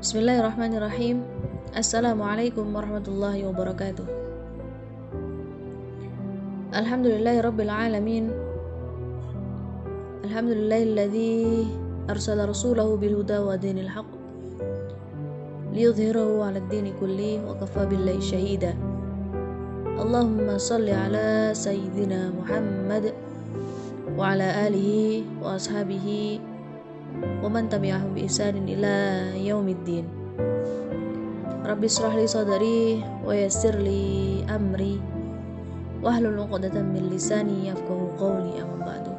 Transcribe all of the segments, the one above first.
Bismillahirrahmanirrahim. Assalamualaikum warahmatullahi wabarakatuh. Alhamdulillahirabbil alamin. Alhamdulillahilladzi arsala rasulahu bil huda wa dinil haqq liyudhhirahu 'alad dini kulli wa kafa billahi syahida. Allahumma shalli ala sayyidina Muhammad wa ala alihi wa ashabihi wa man tabi'ahum bi ihsanin ila yaumiddin. Rabbi shrah li sadri wa yassir li amri wahlul 'uqdatam min lisani yafqahu qawli, amma ba'du.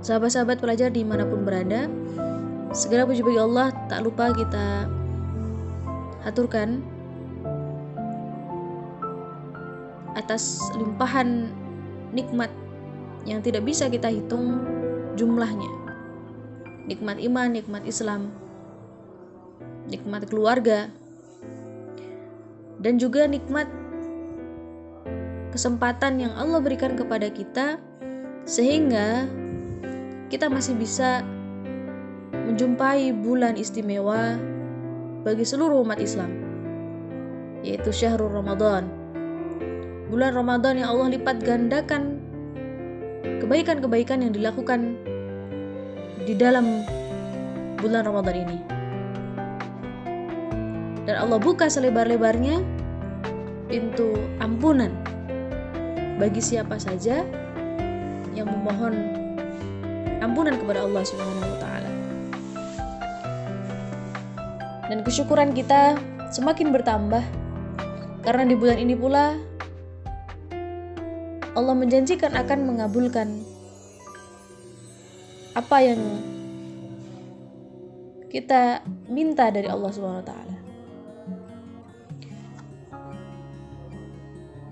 Sahabat-sahabat pelajar dimanapun berada, segala puji bagi Allah. Tak lupa kita haturkan atas limpahan nikmat yang tidak bisa kita hitung jumlahnya. Nikmat iman, nikmat Islam, nikmat keluarga, dan juga nikmat kesempatan yang Allah berikan kepada kita sehingga kita masih bisa menjumpai bulan istimewa bagi seluruh umat Islam, yaitu Syahrul Ramadan. Bulan Ramadan yang Allah lipat gandakan kebaikan-kebaikan yang dilakukan di dalam bulan Ramadan ini. Dan Allah buka selebar-lebarnya pintu ampunan bagi siapa saja yang memohon ampunan kepada Allah Subhanahu wa taala. Dan kesyukuran kita semakin bertambah karena di bulan ini pula Allah menjanjikan akan mengabulkan apa yang kita minta dari Allah Subhanahu wa taala.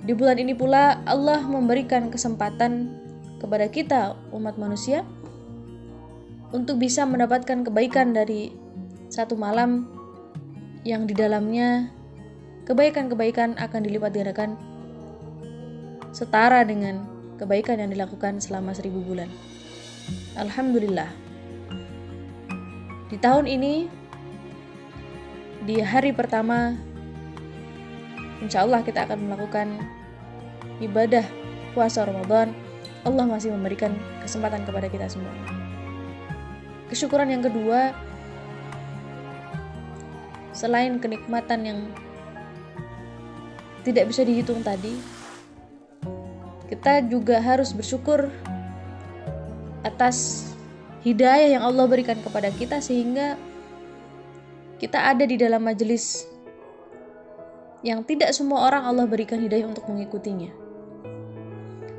Di bulan ini pula Allah memberikan kesempatan kepada kita umat manusia untuk bisa mendapatkan kebaikan dari satu malam yang di dalamnya kebaikan-kebaikan akan dilipat gandakan setara dengan kebaikan yang dilakukan selama 1000 bulan. Alhamdulillah. Di tahun ini, di hari pertama, insya Allah kita akan melakukan ibadah puasa Ramadan. Allah masih memberikan kesempatan kepada kita semua. Kesyukuran yang kedua, selain kenikmatan yang tidak bisa dihitung tadi, kita juga harus bersyukur atas hidayah yang Allah berikan kepada kita sehingga kita ada di dalam majelis yang tidak semua orang Allah berikan hidayah untuk mengikutinya.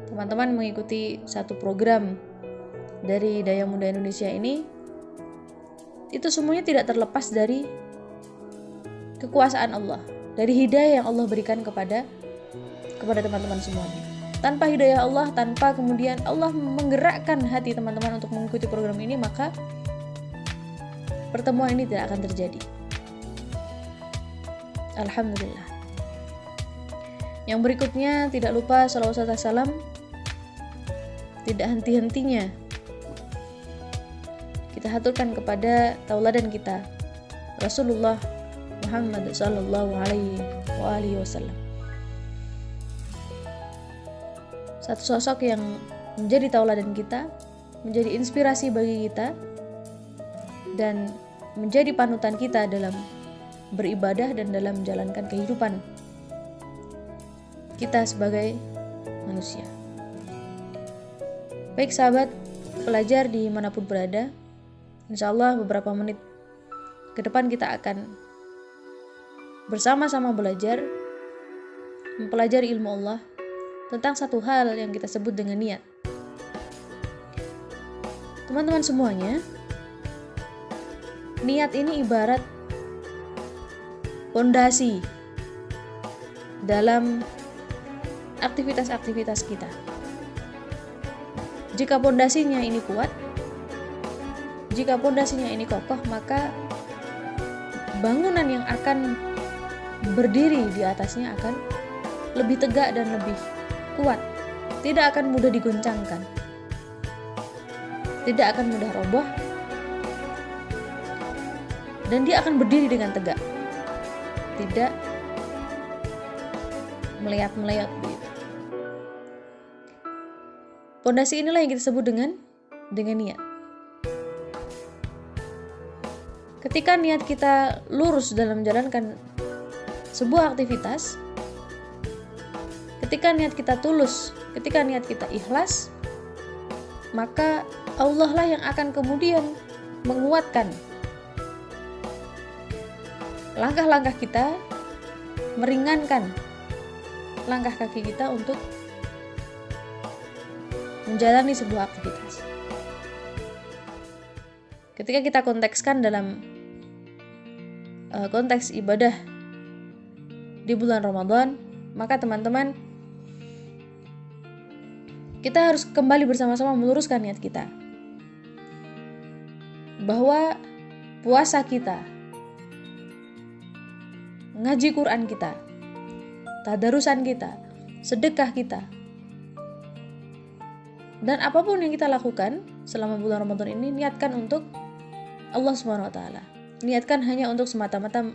Teman-teman mengikuti satu program dari Daya Muda Indonesia ini, itu semuanya tidak terlepas dari kekuasaan Allah, dari hidayah yang Allah berikan kepada teman-teman semuanya. Tanpa hidayah Allah, tanpa kemudian Allah menggerakkan hati teman-teman untuk mengikuti program ini, maka pertemuan ini tidak akan terjadi. Alhamdulillah. Yang berikutnya, tidak lupa salawat serta salam tidak henti-hentinya kita haturkan kepada tauladan kita, Rasulullah Muhammad sallallahu alaihi wasallam. Satu sosok yang menjadi tauladan kita, menjadi inspirasi bagi kita, dan menjadi panutan kita dalam beribadah dan dalam menjalankan kehidupan kita sebagai manusia. Baik sahabat pelajar dimanapun berada, insya Allah beberapa menit ke depan kita akan bersama-sama belajar, mempelajari ilmu Allah tentang satu hal yang kita sebut dengan niat. Teman-teman semuanya, niat ini ibarat fondasi dalam aktivitas-aktivitas kita. Jika fondasinya ini kuat, jika fondasinya ini kokoh, maka bangunan yang akan berdiri di atasnya akan lebih tegak dan lebih kuat, tidak akan mudah digoncangkan, tidak akan mudah roboh, dan dia akan berdiri dengan tegak, tidak melayat-melayat begitu. Pondasi inilah yang kita sebut dengan niat. Ketika niat kita lurus dalam menjalankan sebuah aktivitas, ketika niat kita tulus, ketika niat kita ikhlas, maka Allah lah yang akan kemudian menguatkan langkah-langkah kita, meringankan langkah kaki kita untuk menjalani sebuah aktivitas. Ketika kita kontekskan dalam konteks ibadah di bulan Ramadan, maka teman-teman, kita harus kembali bersama-sama meluruskan niat kita bahwa puasa kita, ngaji Quran kita, tadarusan kita, sedekah kita, dan apapun yang kita lakukan selama bulan Ramadan ini, niatkan untuk Allah Subhanahu wa taala. Niatkan hanya untuk semata-mata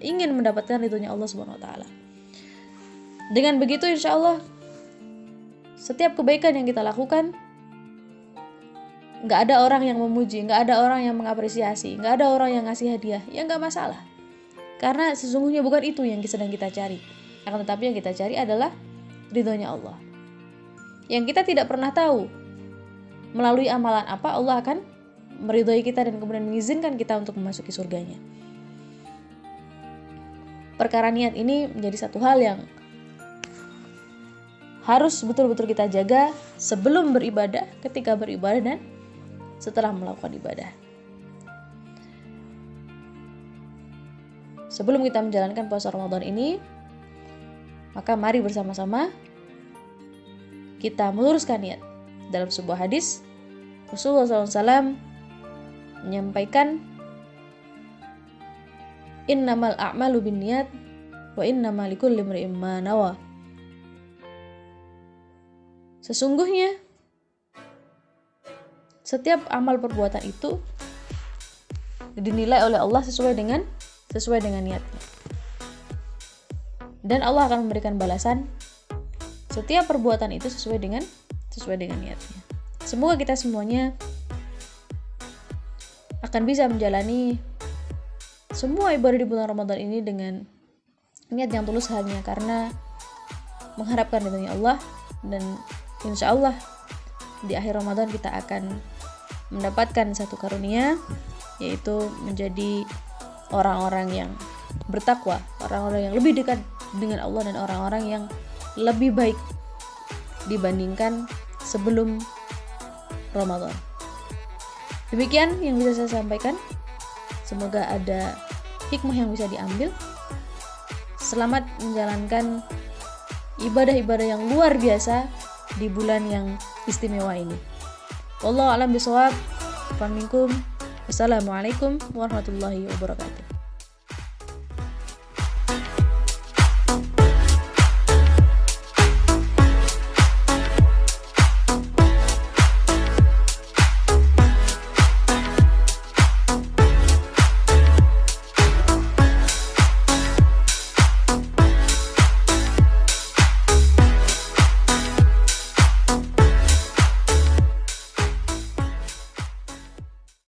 ingin mendapatkan ridhonya Allah Subhanahu wa taala. Dengan begitu insya Allah setiap kebaikan yang kita lakukan, gak ada orang yang memuji, gak ada orang yang mengapresiasi, gak ada orang yang ngasih hadiah, ya gak masalah. Karena sesungguhnya bukan itu yang sedang kita cari. Akan tetapi yang kita cari adalah ridhonya Allah. Yang kita tidak pernah tahu melalui amalan apa Allah akan meridhoi kita dan kemudian mengizinkan kita untuk memasuki surganya. Perkara niat ini menjadi satu hal yang harus betul-betul kita jaga sebelum beribadah, ketika beribadah, dan setelah melakukan ibadah. Sebelum kita menjalankan puasa Ramadan ini, maka mari bersama-sama kita meluruskan niat. Dalam sebuah hadis, Rasulullah SAW menyampaikan, innamal a'malu binniyat wa innamal likulli imri'in ma nawa. Sesungguhnya setiap amal perbuatan itu dinilai oleh Allah sesuai dengan niatnya. Dan Allah akan memberikan balasan setiap perbuatan itu sesuai dengan niatnya. Semoga kita semuanya akan bisa menjalani semua ibadah di bulan Ramadan ini dengan niat yang tulus hanya karena mengharapkan ridhonya Allah, dan insya Allah di akhir Ramadan kita akan mendapatkan satu karunia, yaitu menjadi orang-orang yang bertakwa, orang-orang yang lebih dekat dengan Allah, dan orang-orang yang lebih baik dibandingkan sebelum Ramadan. Demikian yang bisa saya sampaikan. Semoga ada hikmah yang bisa diambil. Selamat menjalankan ibadah-ibadah yang luar biasa di bulan yang istimewa ini. Wallahu a'lam bishawab. Assalamualaikum warahmatullahi wabarakatuh.